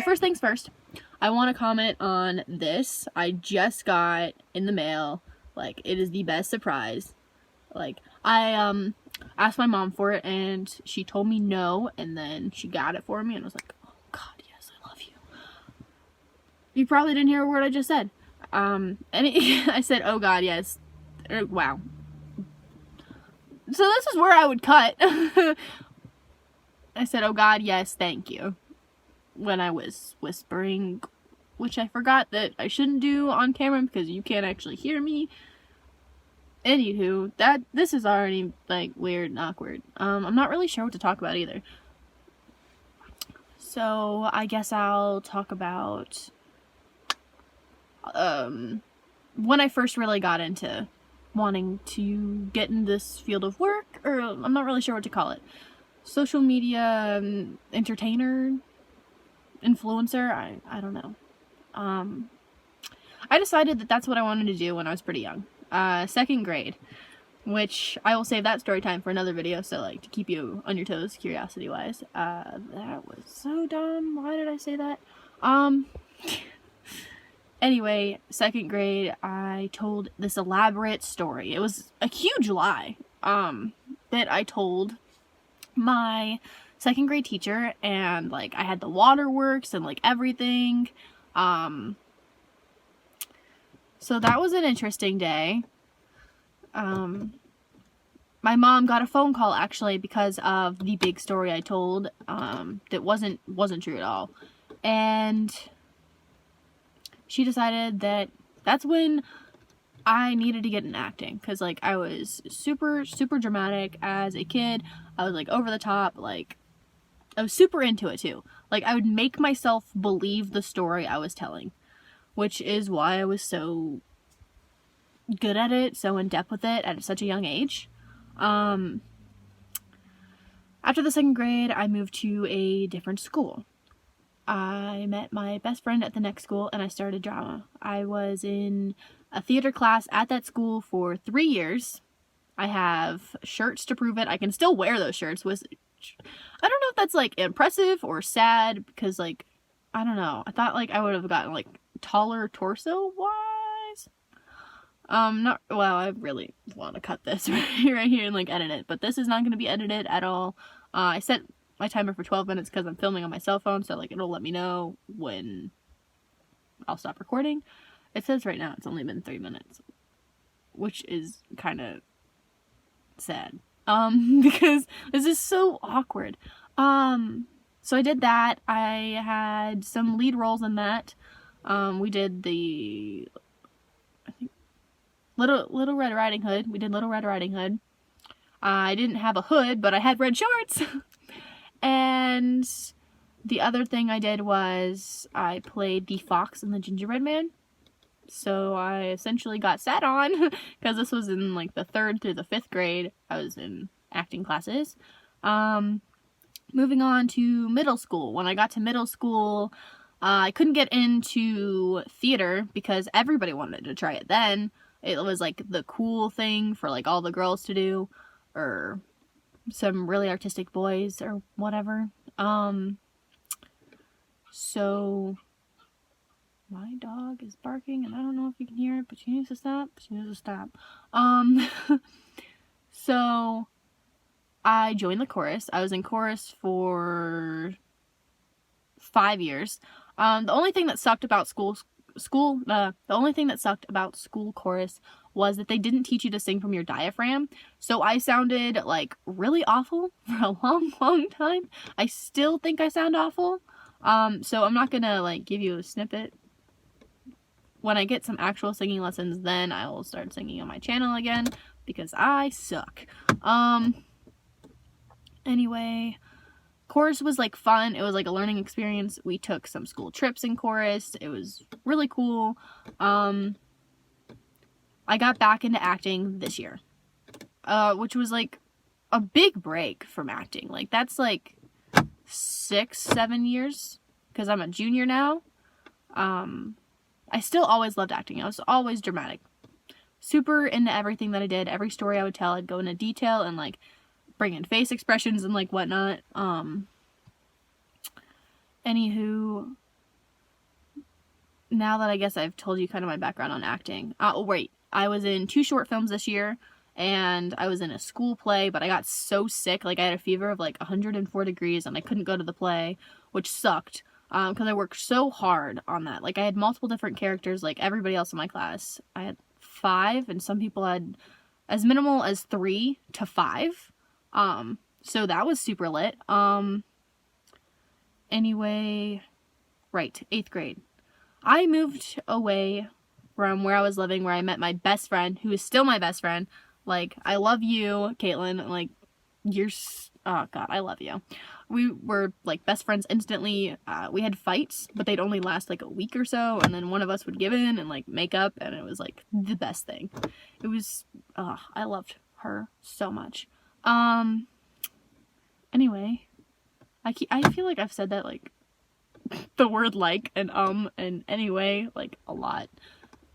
first things first, I want to comment on this. I just got in the mail, like, it is the best surprise. Like, I asked my mom for it, and she told me no, and then she got it for me, and I was like, oh god, yes, I love you. You probably didn't hear a word I just said. I said, oh god, yes. Wow. So this is where I would cut. I said, oh god, yes, thank you, when I was whispering, which I forgot that I shouldn't do on camera because you can't actually hear me. Anywho, this is already, like, weird and awkward. I'm not really sure what to talk about either. So, I guess I'll talk about, when I first really got into wanting to get in this field of work, or I'm not really sure what to call it. Social media, entertainer, influencer, I don't know. I decided that that's what I wanted to do when I was pretty young. Second grade, which I will save that story time for another video, so, like, to keep you on your toes, curiosity-wise. That was so dumb. Why did I say that? Anyway, second grade, I told this elaborate story. It was a huge lie, that I told my second grade teacher, and, like, I had the waterworks and, like, everything. So that was an interesting day. My mom got a phone call, actually, because of the big story I told, that wasn't true at all. And she decided that that's when I needed to get in acting, because, like, I was super, super dramatic as a kid. I was, like, over the top, like, I was super into it, too. Like, I would make myself believe the story I was telling, which is why I was so good at it, so in depth with it at such a young age. After the second grade, I moved to a different school. I met my best friend at the next school, and I started drama. I was in a theater class at that school for 3 years. I have shirts to prove it. I can still wear those shirts, which I don't know if that's, like, impressive or sad, because, like, I don't know. I thought, like, I would have gotten, like, taller torso-wise. I really want to cut this right here and, like, edit it, but this is not going to be edited at all. I set my timer for 12 minutes because I'm filming on my cell phone, so, like, it'll let me know when I'll stop recording. It says right now it's only been 3 minutes, which is kind of sad, because this is so awkward. So I did that. I had some lead roles in that. We did the, I think, Little Red Riding Hood. We did Little Red Riding Hood. I didn't have a hood, but I had red shorts. And the other thing I did was I played the fox in the Gingerbread Man. So I essentially got sat on, because this was in, like, the 3rd through the 5th grade. I was in acting classes. Moving on to middle school. When I got to middle school, I couldn't get into theater because everybody wanted to try it then. It was, like, the cool thing for, like, all the girls to do, or some really artistic boys, or whatever. So my dog is barking, and I don't know if you can hear it, but she needs to stop. She needs to stop. So I joined the chorus. I was in chorus for 5 years. The only thing that sucked about school chorus was that they didn't teach you to sing from your diaphragm. So I sounded, like, really awful for a long, long time. I still think I sound awful. So I'm not gonna, like, give you a snippet. When I get some actual singing lessons, then I will start singing on my channel again, because I suck. Anyway, chorus was, like, fun. It was, like, a learning experience. We took some school trips in chorus. It was really cool. I got back into acting this year, which was, like, a big break from acting. Like, that's, like, 6-7 years, because I'm a junior now. I still always loved acting. I was always dramatic. Super into everything that I did. Every story I would tell, I'd go into detail and, like, bring in face expressions and, like, whatnot. Anywho, now that I guess I've told you kind of my background on acting. Wait, I was in 2 short films this year, and I was in a school play, but I got so sick, like I had a fever of like 104 degrees, and I couldn't go to the play, which sucked, because I worked so hard on that. Like, I had multiple different characters, like everybody else in my class. I had 5, and some people had as minimal as 3 to 5, so that was super lit. Anyway, right, 8th grade. I moved away from where I was living, where I met my best friend, who is still my best friend. Like, I love you, Caitlin. Like, oh god, I love you. We were, like, best friends instantly. We had fights, but they'd only last, like, a week or so, and then one of us would give in and, like, make up, and it was, like, the best thing. It was, I loved her so much. Anyway, I feel like I've said that, like, the word like and anyway, like, a lot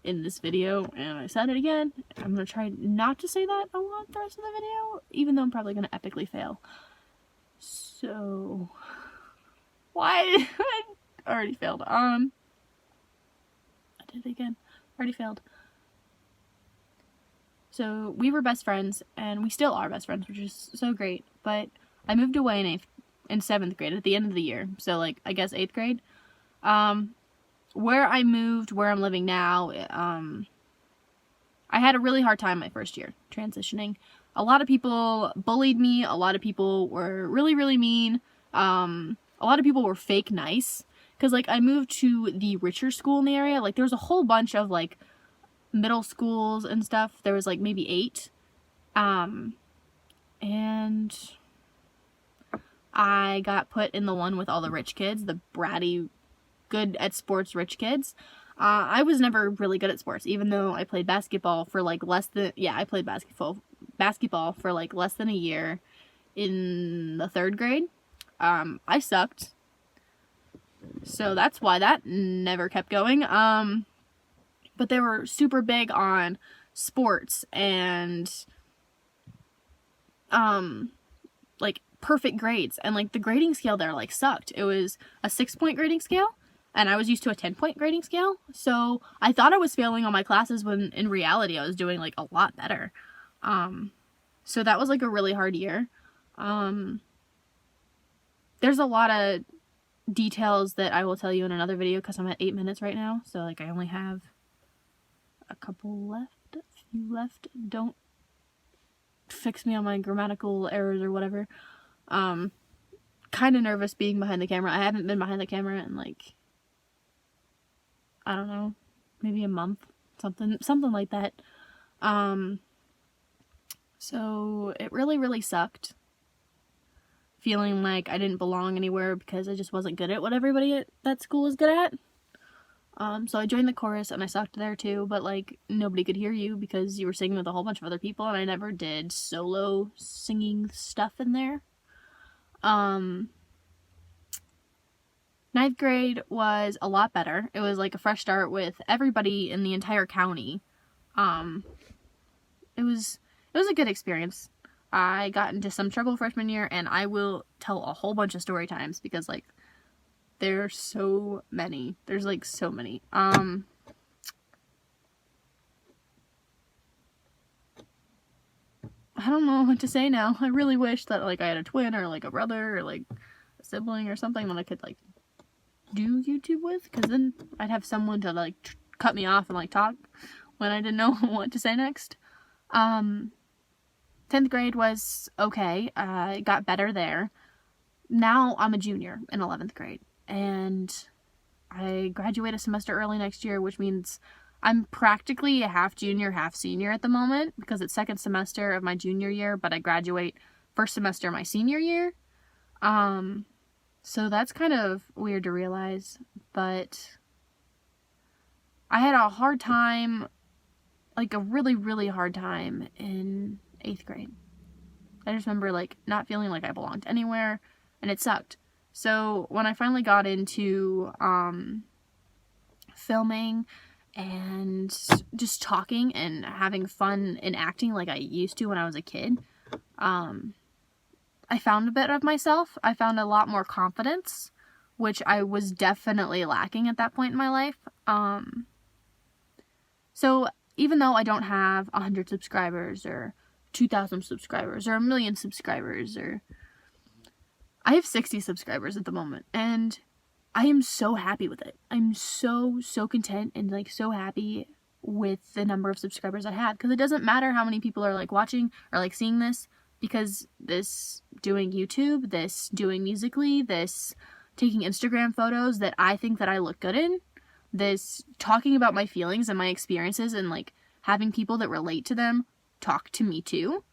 in this video, and I said it again. I'm gonna try not to say that a lot the rest of the video, even though I'm probably gonna epically fail. So, why? I already failed. I did it again. Already failed. So, we were best friends, and we still are best friends, which is so great, but I moved away in 7th grade at the end of the year, so, like, I guess 8th grade. Where I moved, where I'm living now, I had a really hard time my first year transitioning. A lot of people bullied me, a lot of people were really, really mean, a lot of people were fake nice, because, like, I moved to the richer school in the area. Like, there was a whole bunch of, like, middle schools and stuff. There was, like, maybe 8, and I got put in the one with all the rich kids, the bratty, good at sports rich kids. I was never really good at sports, even though I played basketball for like I played basketball for like less than a year in the 3rd grade. I sucked. So that's why that never kept going. But they were super big on sports and like perfect grades, and like the grading scale there like sucked. It was a 6-point grading scale, and I was used to a 10-point grading scale, so I thought I was failing all my classes when in reality I was doing like a lot better. So that was like a really hard year. There's a lot of details that I will tell you in another video because I'm at 8 minutes right now, so like I only have a few left. Don't fix me on my grammatical errors or whatever. Kind of nervous being behind the camera. I haven't been behind the camera in like, I don't know, maybe a month, something like that. So it really, really sucked. Feeling like I didn't belong anywhere because I just wasn't good at what everybody at that school was good at. So I joined the chorus and I sucked there too, but like nobody could hear you because you were singing with a whole bunch of other people, and I never did solo singing stuff in there. 9th grade was a lot better. It was like a fresh start with everybody in the entire county. It was a good experience. I got into some trouble freshman year, and I will tell a whole bunch of story times because like there's so many. There's like so many. I don't know what to say now. I really wish that like I had a twin or like a brother or like a sibling or something that I could like do YouTube with, because then I'd have someone to like cut me off and like talk when I didn't know what to say next. 10th grade was okay. I got better there. Now I'm a junior in 11th grade, and I graduate a semester early next year, which means I'm practically a half junior, half senior at the moment, because it's 2nd semester of my junior year, but I graduate 1st semester my senior year. So that's kind of weird to realize, but I had a hard time, like a really, really hard time in 8th grade. I just remember like not feeling like I belonged anywhere, and it sucked. So when I finally got into filming and just talking and having fun in acting like I used to when I was a kid, I found a bit of myself. I found a lot more confidence, which I was definitely lacking at that point in my life. So even though I don't have 100 subscribers or 2,000 subscribers or 1,000,000 subscribers, or I have 60 subscribers at the moment, and I am so happy with it. I'm so content and like so happy with the number of subscribers I have, because it doesn't matter how many people are like watching or like seeing this, because this doing YouTube, this doing Musically, this taking Instagram photos that I think that I look good in, this talking about my feelings and my experiences and like having people that relate to them talk to me too,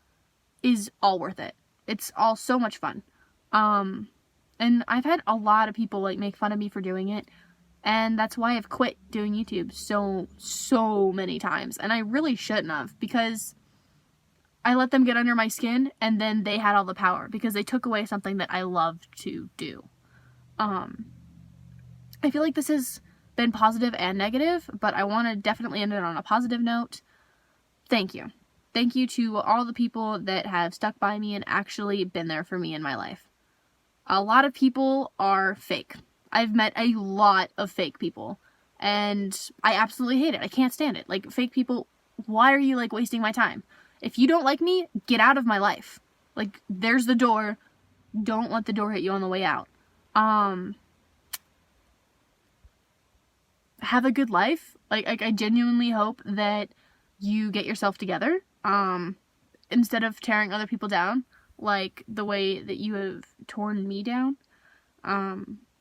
is all worth it. It's all so much fun. And I've had a lot of people like make fun of me for doing it, and that's why I've quit doing YouTube so many times, and I really shouldn't have, because I let them get under my skin, and then they had all the power because they took away something that I love to do. I feel like this has been positive and negative, but I want to definitely end it on a positive note. Thank you. Thank you to all the people that have stuck by me and actually been there for me in my life. A lot of people are fake. I've met a lot of fake people, and I absolutely hate it. I can't stand it. Like, fake people, why are you, like, wasting my time? If you don't like me, get out of my life. Like, there's the door. Don't let the door hit you on the way out. Have a good life. Like I genuinely hope that you get yourself together, instead of tearing other people down, like the way that you have torn me down.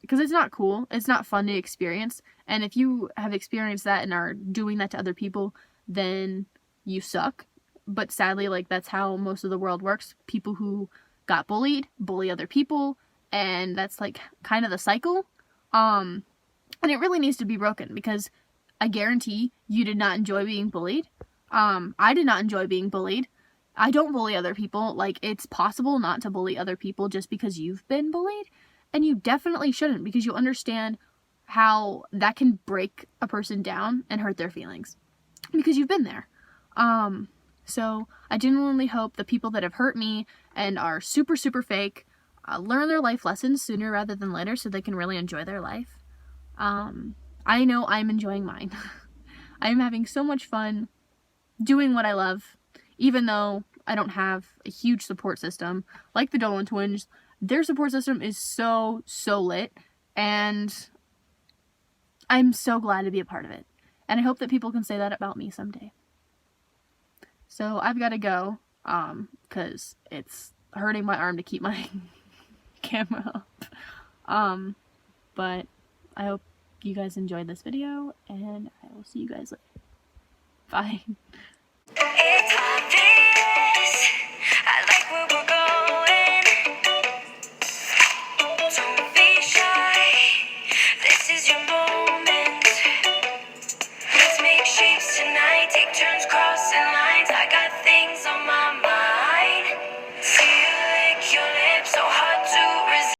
Because it's not cool. It's not fun to experience. And if you have experienced that and are doing that to other people, then you suck. But sadly, like, that's how most of the world works. People who got bullied bully other people, and that's like kind of the cycle. And it really needs to be broken, because I guarantee you did not enjoy being bullied. I did not enjoy being bullied. I don't bully other people. Like, it's possible not to bully other people just because you've been bullied, and you definitely shouldn't, because you understand how that can break a person down and hurt their feelings, because you've been there. So I genuinely hope the people that have hurt me and are super fake learn their life lessons sooner rather than later, so they can really enjoy their life. I know I'm enjoying mine. I'm having so much fun doing what I love, even though I don't have a huge support system like the Dolan twins. Their support system is so lit, and I'm so glad to be a part of it. And I hope that people can say that about me someday. So I've got to go, because it's hurting my arm to keep my camera up. But I hope you guys enjoyed this video, and I will see you guys later. Bye.